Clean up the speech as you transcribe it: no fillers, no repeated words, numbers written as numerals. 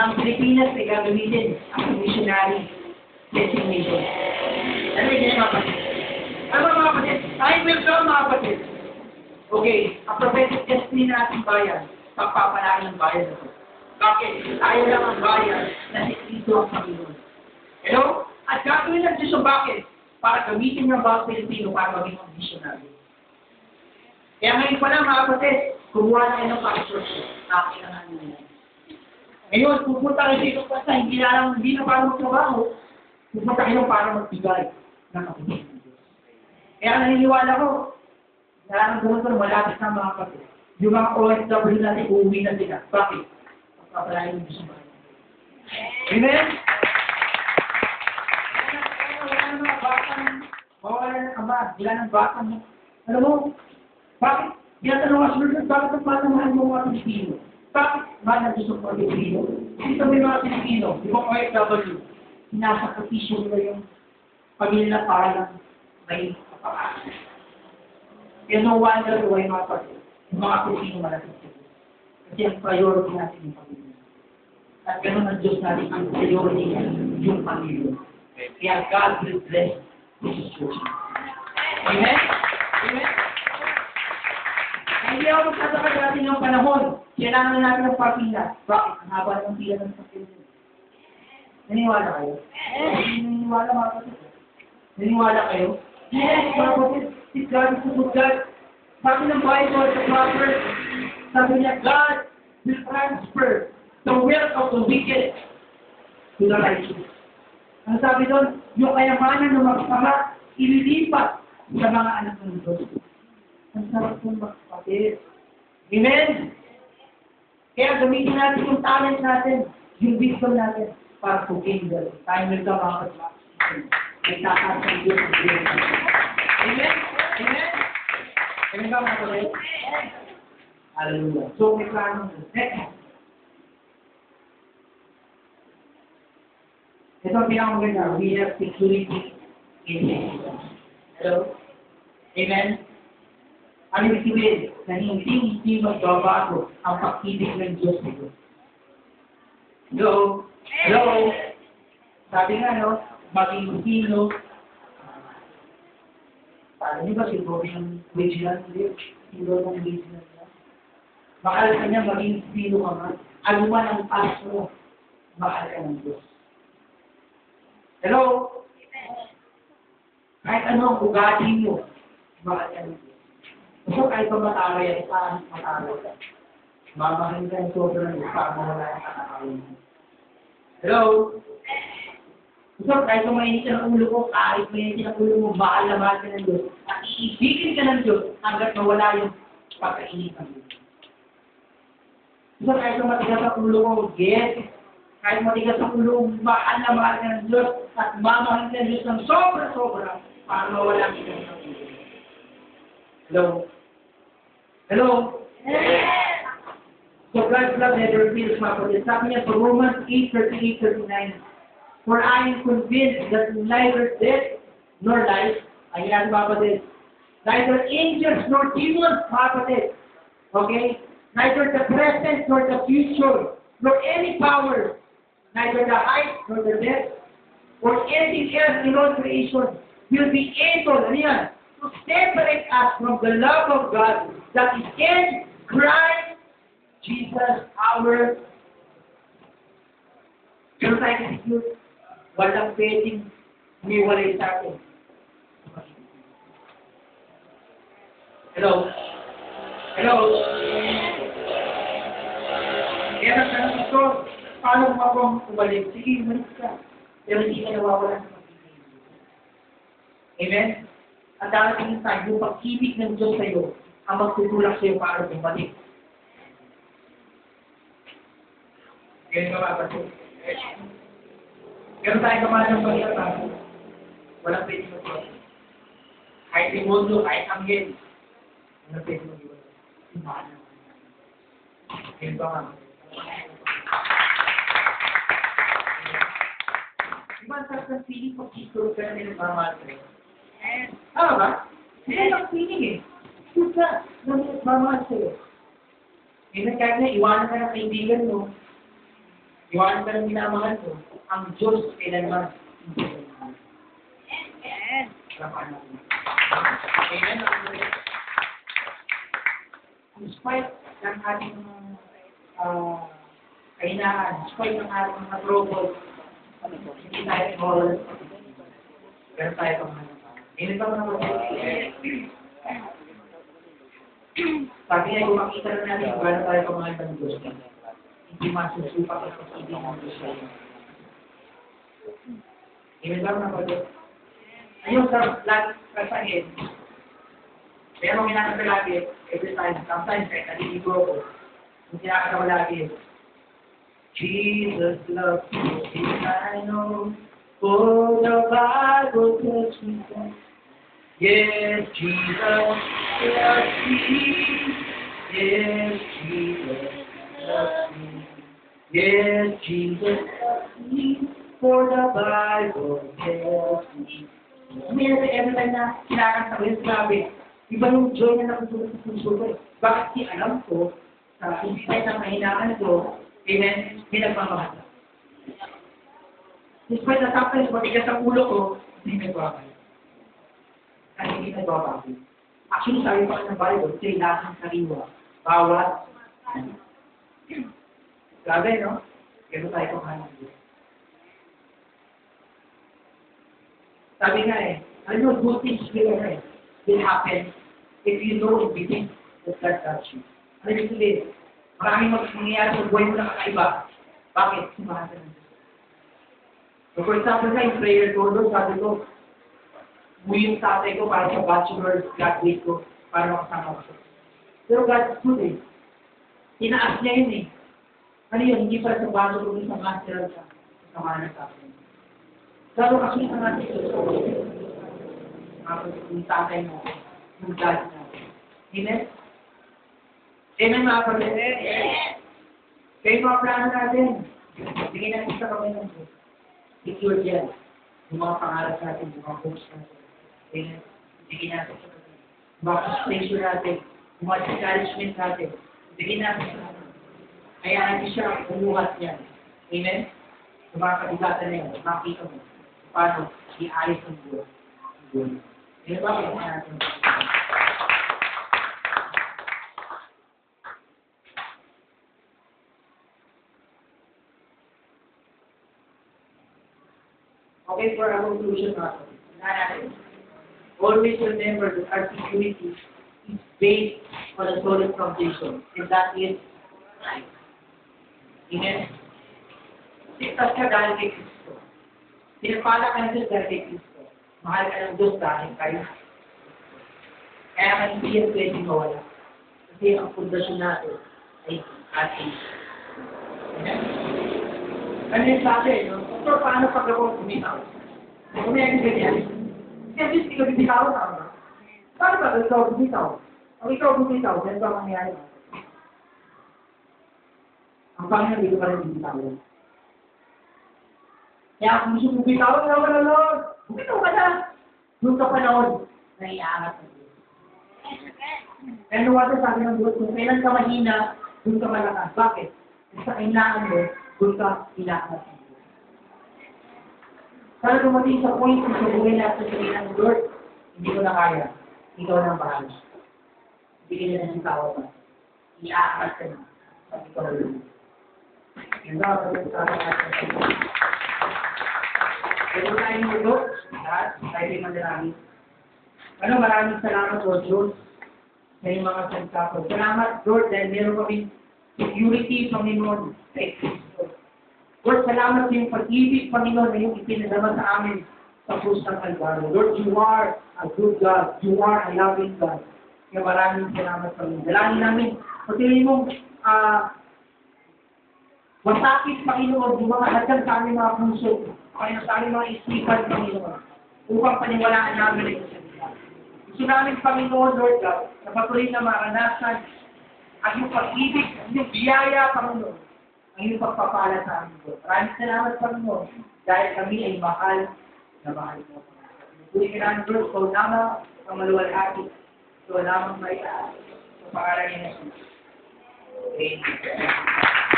ng Pilipinas ay gagamitin ang missionary destination. Ano yung mga kapatid? Ano mga kapatid? Time will come mga kapatid. Okay, ang prophetic destiny na ating bayan, pagpapalaan ng bayan na ito. Bakit? Tayo lang ang bayan na ito ang Panginoon. Hello? At gagawin ng Diyos bakit? Para gamitin ng bawat Pilipino para maging ang missionary. Kaya ngayon pala mga kapatid, kumuha na kayo ng passport ko. Nakakailangan nyo yan. Ngayon, pupunta kayo dito pa hindi na para magtrabaho. Pupunta kayo para magbigay ng kapatid. Kaya naniniwala ko, nararamdaman ko na malapit na mga kapatid. Yung mga OFW natin, uuwi na sila. Bakit? Pagpapalain yung gusto ba? Amen? Wala ng mga batang, mawala ng ama, wala ng batang. Alam mo, bakit? Tinatanong ang sunod, bakit ang panamahan mo mga Pilipino? Bakit mahal na gusto mga Pilipino? Dito may mga Pilipino, yung mga OFW, sinasakripisyo nila yung pamilya para lang may kapakasan. Kaya no wonder why mga pati, yung mga Pilipino malapit sila. Kasi ang priority natin yung pamilya. At ganoon ang Diyos natin ang priority niya, yung pamilya. Kaya God will bless this church. Amen? Amen? Hindi ako magtataka natin yung panahon. Kailangan na natin ng pamilya. Bakit? Ang haba ng pila ng pamilya. Naniniwala kayo? Naniniwala mga kapatid? Naniniwala kayo? Yes, mga kapatid. Si God is a good God. Sabi ng Bible sa Proverbs, sabi niya, God will transfer the wealth of the wicked to the righteous. Ang sabi doon, yung kayamanan ng magsama, ililipat sa mga anak ng Diyos. Ang sarap ng mga kapatid. Amen? Kaya gamitin natin yung talent natin, yung wisdom natin, para to gain the time will come out of us. Nagtataas ang Diyos ng Diyos. Amen? Amen? Amen ba mga kapatid? Hallelujah. So, may plano. Next. Ito ang pinakamaganda. We have security in Jesus. Hello? Amen? Ano yung sabihin? Na hindi magbabago ang pag-ibig ng Diyos nito. Hello? Hello? Sabi nga, no? Maging sino. Paano niyo ba siguro yung vigilant live? Siguro ng vigilant live. Mahal ka niya maging sino ka man. Anuman ang paso mo, mahal ka ng Diyos. Hello? Kahit ano ang ugali mo, mahal ka ng Diyos. So, kahit pa mataway yan, saan mataway ka? Mamahalin ka yung sobrang para mawala yung katakawin mo. Hello? So, kahit pa mainit ka ng ulo ko, kahit mainit ka ng ulo mo, mahal na mahal ka ng Diyos. At iibigin ka ng Diyos hanggat mawala yung pagkainit ng Diyos. So, kahit pa matigas ang ulo ko, yes. Kahit matigas ang ulo mo, mahal na mahal ka ng Diyos. At mamahalin ka ng Diyos ng sobra-sobra para mawala ang ikas ng ulo. Hello? Hello? Yes! So God's love never fails, mga kapatid. Sabi niya sa Romans 8:38-39, for I am convinced that neither death nor life, ay yan mga kapatid, neither angels nor demons, mga kapatid, okay? Neither the present nor the future, nor any power, neither the height nor the depth, or anything else in all creation will be able, ano yan, to separate us from the love of God that is in Christ Jesus our. Pero tayo kasi walang pwedeng umiwalay sa atin. Hello? Hello? Kaya nagtanong ito, paano mo akong umalik? Sige, umalik ka. Pero hindi ka nawawala sa pag-ibig. Amen? At darating tayo, yung pag-ibig ng Diyos sa iyo, ang magtutulak sa iyo para bumalik. Ganyan ka ba? Pero tayo kamahal ng pag-ibig, walang pwede mo ito. Kahit demonyo, kahit anghel, walang pwede mo ito. Mahal na. Ganyan ba nga? Diba ang sarap ng feeling pag isuro ka na nilang mamahal ka rin? Tama ba? Hindi lang feeling eh. Good ka, mamahal sa'yo. Kahit na iwanan ka ng kaibigan mo, Iwanan ka ng minamahal mo. Ang Diyos kailanman. Amen. Despite ng ating kahinaan, despite ng ating mga troubles, hindi tayo all, pero tayo pamahal. Hindi ba mga sabi nga, kung makita na natin kung gano'n tayo pamahal ng Diyos, hindi masusupak ang pag-ibig ng Diyos sa iyo. Hindi ba mga pagod? Ayun sa lahat kasahid, kaya mong ginagawa lagi, every time, sometimes kahit naliligo ko, kung ginagawa lagi, Jesus loves me, and I know, for the Bible tells me that. Yes, Jesus loves me. Yes, Jesus loves me. Yes, Jesus loves me. For the Bible tells me. Every time na kinakanta ko yung sabi, iba yung joy na nakusulat sa puso ko. Bakit di alam ko, sa insight ng kahinaan ko, amen, may nagmamahal. Despite na sometimes matigas ang ulo ko, hindi nagmamahal. Kasi hindi nagbabago. Actually, sabi pa ng Bible, kailangan sariwa. Bawat. Grabe, no? Kaya tayo kumahan ng Diyos. Sabi nga alam mo, good things will happen if you know and believe that God loves you. Ano yung sabihin? Maraming mangyayari sa buhay mo na kakaiba. Bakit? Sumahan ka ng Diyos. So, for example nga, yung prayer ko, sabi ko, umuwi yung tatay ko para sa bachelor graduate ko para makasama ko. Pero God is good Tinaas niya yun Ano yun? Hindi para sa bachelor ko sa master sa kasama na sa akin. Lalo kasi ang natin ito. Yung tatay mo, yung God natin. Amen? Amen mga kapatid? Kaya yung mga plano natin, bigyan natin sa kamay ng Diyos. Secure yan. Yung mga pangarap natin, yung mga hopes natin. Amen? Bigyan natin sa kamay. Yung mga frustration natin, yung mga discouragement natin, bigyan natin sa kamay. Kaya natin siya bumuhat yan. Amen? Yung mga kabigatan na yan, makita mo. Paano i-ayos ng Diyos. Ano ba kaya natin? Okay, for our conclusion natin. Always remember that our security is based on a solid foundation, and that is life. Amen? Sigtas ka dahil kay Kristo. Pinapala ka ng Diyos dahil kay Kristo. Mahal ka ng Diyos dahil kayo. Kaya ka hindi yan pwedeng mawala. Kasi ang pundasyon natin ay ating. Amen? Ano yung sabi, no? So, paano pag ako bumitaw? Kung may ang ganyan, kasi hindi ka bumitaw na. Paano ba ikaw bumitaw? Ang ikaw bumitaw, ganito ang mangyayari. Ang Panginoon, hindi ka pa rin bumitaw. Kaya kung gusto mo bitawan na wala Lord, bumitaw ka na. Doon ka panahon na iaangat ng Diyos. Pero wala sabi ng Diyos, kung kailan ka mahina, doon ka malakas. Bakit? Sa kailangan mo, doon ka ilaangat ng Diyos. Sana dumating sa point kung sabuhin natin sa kailangan ng Lord, hindi ko na kaya. Ikaw na ang bahala. Bigyan na ng tao pa. Iaangat ka na. Pag ikaw na Lord. Yan ba, pag-usapan natin sa Diyos. Pero tayong mundo, lahat, tayo din mandarami. Maraming salamat, Lord Diyos, sa iyong mga salita ko. Salamat, Lord, dahil meron kami security, Panginoon, sa Kristo. Lord, salamat sa iyong pag-ibig, Panginoon, na iyong ipinadama sa amin sa krus ng Kalbaryo. Lord, you are a good God. You are a loving God. Kaya maraming salamat, Panginoon. Dalangin namin, patuloy mong masakit, Panginoon, yung mga hadang sa aming mga puso, Panginoon, sa aming mga isipan, Panginoon, upang paniwalaan namin ito sa Diyos. Gusto namin, Panginoon, Lord God, na patuloy na maranasan ang iyong pag-ibig, ang iyong biyaya, Panginoon, ang iyong pagpapala sa amin, Lord. Maraming salamat, Panginoon, dahil kami ay mahal na mahal mo. Patuloy ka namin, Lord, so naman ang maluwalhati, so naman may sa pangalan ni Jesus. Amen.